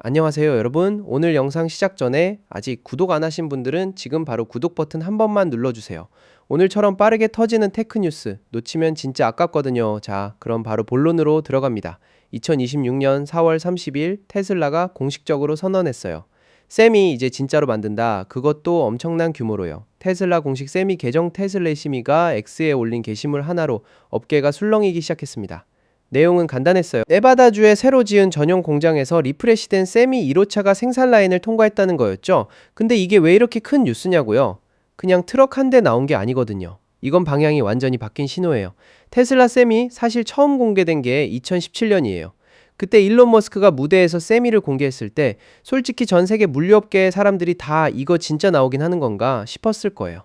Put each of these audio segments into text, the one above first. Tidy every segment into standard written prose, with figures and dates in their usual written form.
안녕하세요 여러분. 오늘 영상 시작 전에 아직 구독 안 하신 분들은 지금 바로 구독 버튼 한 번만 눌러주세요. 오늘처럼 빠르게 터지는 테크 뉴스 놓치면 진짜 아깝거든요. 자, 그럼 바로 본론으로 들어갑니다. 2026년 4월 30일 테슬라가 공식적으로 선언했어요. 셈이 이제 진짜로 만든다. 그것도 엄청난 규모로요. 테슬라 공식 세미 계정 테슬레시미가 X에 올린 게시물 하나로 업계가 술렁이기 시작했습니다. 내용은 간단했어요. 네바다주에 새로 지은 전용 공장에서 리프레시된 세미 1호차가 생산 라인을 통과했다는 거였죠. 근데 이게 왜 이렇게 큰 뉴스냐고요? 그냥 트럭 한 대 나온 게 아니거든요. 이건 방향이 완전히 바뀐 신호예요. 테슬라 세미 사실 처음 공개된 게 2017년이에요. 그때 일론 머스크가 무대에서 세미를 공개했을 때 솔직히 전 세계 물류업계의 사람들이 다 이거 진짜 나오긴 하는 건가 싶었을 거예요.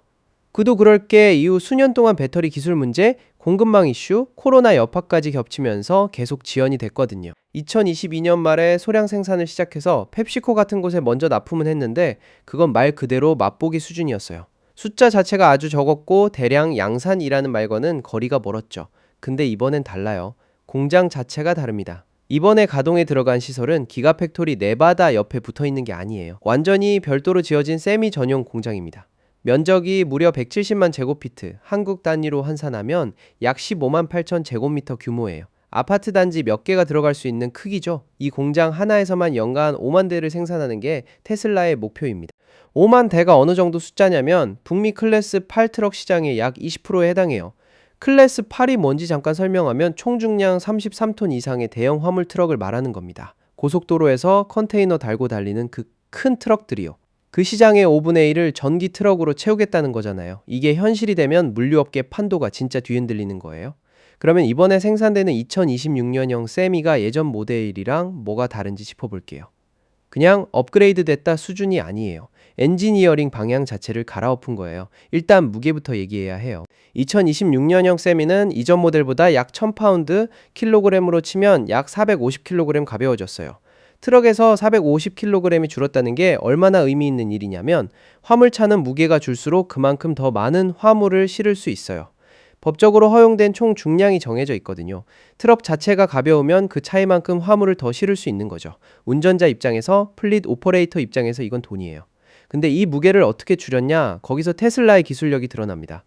그도 그럴 게 이후 수년 동안 배터리 기술 문제, 공급망 이슈, 코로나 여파까지 겹치면서 계속 지연이 됐거든요. 2022년 말에 소량 생산을 시작해서 펩시코 같은 곳에 먼저 납품은 했는데 그건 말 그대로 맛보기 수준이었어요. 숫자 자체가 아주 적었고 대량 양산이라는 말과는 거리가 멀었죠. 근데 이번엔 달라요. 공장 자체가 다릅니다. 이번에 가동에 들어간 시설은 기가팩토리 네바다 옆에 붙어 있는 게 아니에요. 완전히 별도로 지어진 세미 전용 공장입니다. 면적이 무려 170만 제곱피트, 한국 단위로 환산하면 약 15만 8천 제곱미터 규모예요. 아파트 단지 몇 개가 들어갈 수 있는 크기죠. 이 공장 하나에서만 연간 5만 대를 생산하는 게 테슬라의 목표입니다. 5만 대가 어느 정도 숫자냐면 북미 클래스 8 트럭 시장의 약 20%에 해당해요. 클래스 8이 뭔지 잠깐 설명하면 총 중량 33톤 이상의 대형 화물 트럭을 말하는 겁니다. 고속도로에서 컨테이너 달고 달리는 그 큰 트럭들이요. 그 시장의 5분의 1을 전기 트럭으로 채우겠다는 거잖아요. 이게 현실이 되면 물류업계 판도가 진짜 뒤흔들리는 거예요. 그러면 이번에 생산되는 2026년형 세미가 예전 모델이랑 뭐가 다른지 짚어볼게요. 그냥 업그레이드 됐다 수준이 아니에요. 엔지니어링 방향 자체를 갈아엎은 거예요. 일단 무게부터 얘기해야 해요. 2026년형 세미는 이전 모델보다 약 1000파운드, 킬로그램으로 치면 약 450kg 가벼워졌어요. 트럭에서 450kg이 줄었다는 게 얼마나 의미 있는 일이냐면 화물차는 무게가 줄수록 그만큼 더 많은 화물을 실을 수 있어요. 법적으로 허용된 총 중량이 정해져 있거든요. 트럭 자체가 가벼우면 그 차이만큼 화물을 더 실을 수 있는 거죠. 운전자 입장에서, 플릿 오퍼레이터 입장에서 이건 돈이에요. 근데 이 무게를 어떻게 줄였냐? 거기서 테슬라의 기술력이 드러납니다.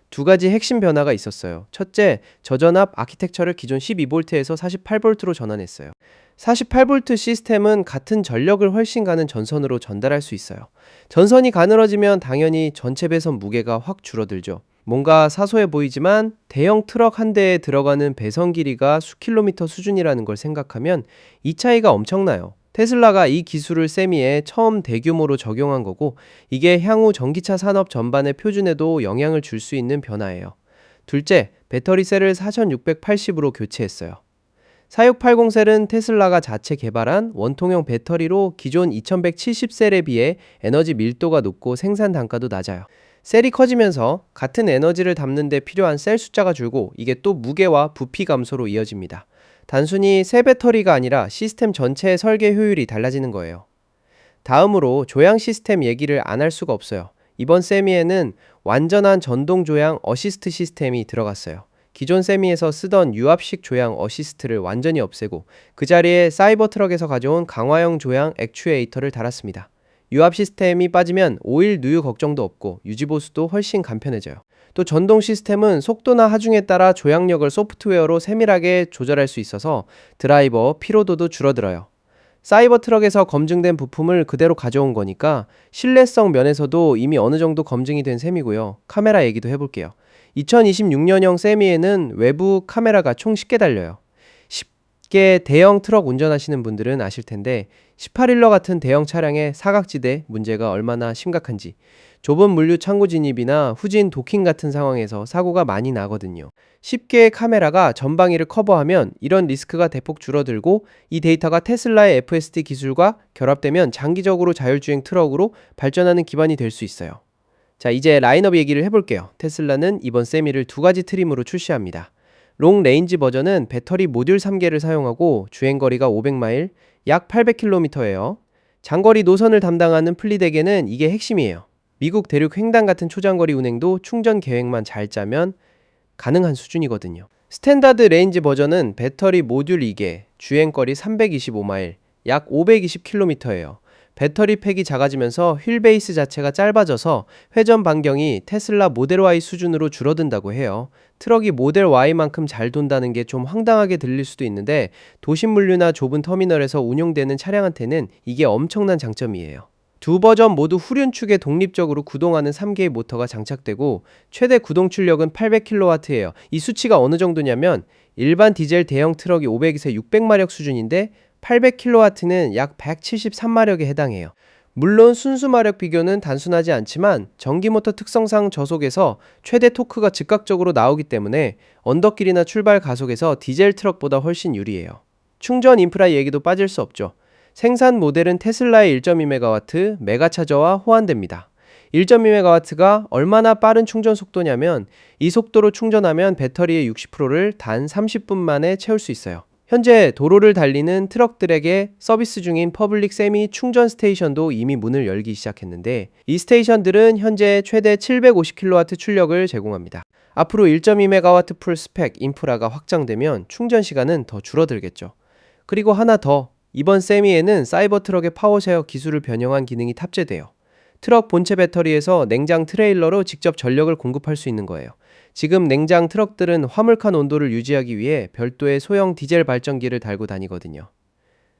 두 가지 핵심 변화가 있었어요. 첫째, 저전압 아키텍처를 기존 12V에서 48V로 전환했어요. 48V 시스템은 같은 전력을 훨씬 가는 전선으로 전달할 수 있어요. 전선이 가늘어지면 당연히 전체 배선 무게가 확 줄어들죠. 뭔가 사소해 보이지만 대형 트럭 한 대에 들어가는 배선 길이가 수킬로미터 수준이라는 걸 생각하면 이 차이가 엄청나요. 테슬라가 이 기술을 세미에 처음 대규모로 적용한 거고 이게 향후 전기차 산업 전반의 표준에도 영향을 줄 수 있는 변화예요. 둘째, 배터리 셀을 4680으로 교체했어요. 4680셀은 테슬라가 자체 개발한 원통형 배터리로 기존 2170셀에 비해 에너지 밀도가 높고 생산 단가도 낮아요. 셀이 커지면서 같은 에너지를 담는 데 필요한 셀 숫자가 줄고 이게 또 무게와 부피 감소로 이어집니다. 단순히 새 배터리가 아니라 시스템 전체의 설계 효율이 달라지는 거예요. 다음으로 조향 시스템 얘기를 안 할 수가 없어요. 이번 세미에는 완전한 전동 조향 어시스트 시스템이 들어갔어요. 기존 세미에서 쓰던 유압식 조향 어시스트를 완전히 없애고 그 자리에 사이버 트럭에서 가져온 강화형 조향 액추에이터를 달았습니다. 유압 시스템이 빠지면 오일 누유 걱정도 없고 유지보수도 훨씬 간편해져요. 또 전동 시스템은 속도나 하중에 따라 조향력을 소프트웨어로 세밀하게 조절할 수 있어서 드라이버 피로도도 줄어들어요. 사이버 트럭에서 검증된 부품을 그대로 가져온 거니까 신뢰성 면에서도 이미 어느 정도 검증이 된 셈이고요. 카메라 얘기도 해볼게요. 2026년형 세미에는 외부 카메라가 총 10개 달려요. 10개 대형 트럭 운전하시는 분들은 아실 텐데 18일러 같은 대형 차량의 사각지대 문제가 얼마나 심각한지, 좁은 물류 창고 진입이나 후진 도킹 같은 상황에서 사고가 많이 나거든요. 10개의 카메라가 전방위를 커버하면 이런 리스크가 대폭 줄어들고 이 데이터가 테슬라의 FSD 기술과 결합되면 장기적으로 자율주행 트럭으로 발전하는 기반이 될 수 있어요. 자, 이제 라인업 얘기를 해볼게요. 테슬라는 이번 세미를 두 가지 트림으로 출시합니다. 롱 레인지 버전은 배터리 모듈 3개를 사용하고 주행거리가 500마일, 약 800km예요. 장거리 노선을 담당하는 플릿에게는 이게 핵심이에요. 미국 대륙 횡단 같은 초장거리 운행도 충전 계획만 잘 짜면 가능한 수준이거든요. 스탠다드 레인지 버전은 배터리 모듈 2개, 주행거리 325마일, 약 520km예요. 배터리 팩이 작아지면서 휠베이스 자체가 짧아져서 회전 반경이 테슬라 모델 Y 수준으로 줄어든다고 해요. 트럭이 모델 Y만큼 잘 돈다는 게 좀 황당하게 들릴 수도 있는데 도심 물류나 좁은 터미널에서 운용되는 차량한테는 이게 엄청난 장점이에요. 두 버전 모두 후륜축에 독립적으로 구동하는 3개의 모터가 장착되고 최대 구동 출력은 800kW예요. 이 수치가 어느 정도냐면 일반 디젤 대형 트럭이 500에서 600마력 수준인데 800kW는 약 173마력에 해당해요. 물론 순수 마력 비교는 단순하지 않지만 전기모터 특성상 저속에서 최대 토크가 즉각적으로 나오기 때문에 언덕길이나 출발 가속에서 디젤 트럭보다 훨씬 유리해요. 충전 인프라 얘기도 빠질 수 없죠. 생산 모델은 테슬라의 1.2MW 메가차저와 호환됩니다. 1.2MW가 얼마나 빠른 충전 속도냐면 이 속도로 충전하면 배터리의 60%를 단 30분 만에 채울 수 있어요. 현재 도로를 달리는 트럭들에게 서비스 중인 퍼블릭 세미 충전 스테이션도 이미 문을 열기 시작했는데 이 스테이션들은 현재 최대 750kW 출력을 제공합니다. 앞으로 1.2MW 풀 스펙 인프라가 확장되면 충전 시간은 더 줄어들겠죠. 그리고 하나 더, 이번 세미에는 사이버트럭의 파워쉐어 기술을 변형한 기능이 탑재돼요. 트럭 본체 배터리에서 냉장 트레일러로 직접 전력을 공급할 수 있는 거예요. 지금 냉장 트럭들은 화물칸 온도를 유지하기 위해 별도의 소형 디젤 발전기를 달고 다니거든요.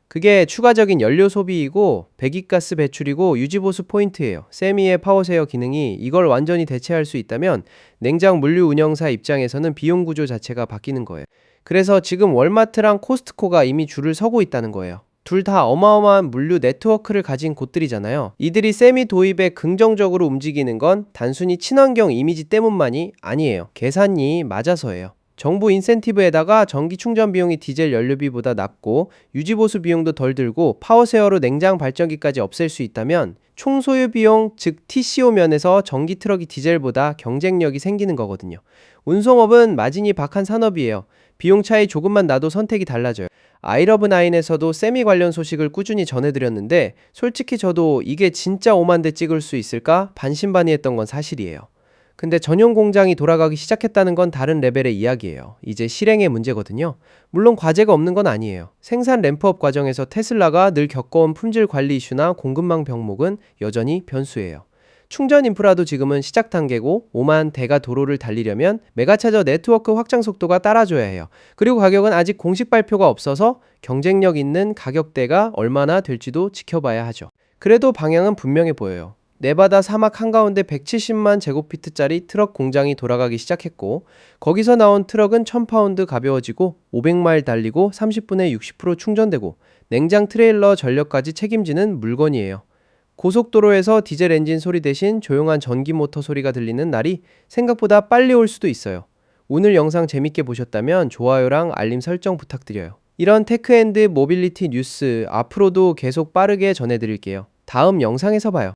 그게 추가적인 연료 소비이고 배기가스 배출이고 유지보수 포인트예요. 세미의 파워쉐어 기능이 이걸 완전히 대체할 수 있다면 냉장 물류 운영사 입장에서는 비용 구조 자체가 바뀌는 거예요. 그래서 지금 월마트랑 코스트코가 이미 줄을 서고 있다는 거예요. 둘 다 어마어마한 물류 네트워크를 가진 곳들이잖아요. 이들이 세미 도입에 긍정적으로 움직이는 건 단순히 친환경 이미지 때문만이 아니에요. 계산이 맞아서예요. 정부 인센티브에다가 전기 충전 비용이 디젤 연료비보다 낮고 유지보수 비용도 덜 들고 파워쉐어로 냉장 발전기까지 없앨 수 있다면 총 소유 비용, 즉 TCO 면에서 전기 트럭이 디젤보다 경쟁력이 생기는 거거든요. 운송업은 마진이 박한 산업이에요. 비용 차이 조금만 나도 선택이 달라져요. 아이러브9에서도 세미 관련 소식을 꾸준히 전해드렸는데 솔직히 저도 이게 진짜 5만 대 찍을 수 있을까 반신반의했던 건 사실이에요. 근데 전용 공장이 돌아가기 시작했다는 건 다른 레벨의 이야기예요. 이제 실행의 문제거든요. 물론 과제가 없는 건 아니에요. 생산 램프업 과정에서 테슬라가 늘 겪어온 품질 관리 이슈나 공급망 병목은 여전히 변수예요. 충전 인프라도 지금은 시작 단계고 5만 대가 도로를 달리려면 메가차저 네트워크 확장 속도가 따라줘야 해요. 그리고 가격은 아직 공식 발표가 없어서 경쟁력 있는 가격대가 얼마나 될지도 지켜봐야 하죠. 그래도 방향은 분명해 보여요. 네바다 사막 한가운데 170만 제곱피트짜리 트럭 공장이 돌아가기 시작했고 거기서 나온 트럭은 1000파운드 가벼워지고 500마일 달리고 30분에 60% 충전되고 냉장 트레일러 전력까지 책임지는 물건이에요. 고속도로에서 디젤 엔진 소리 대신 조용한 전기 모터 소리가 들리는 날이 생각보다 빨리 올 수도 있어요. 오늘 영상 재밌게 보셨다면 좋아요랑 알림 설정 부탁드려요. 이런 테크앤드 모빌리티 뉴스 앞으로도 계속 빠르게 전해드릴게요. 다음 영상에서 봐요.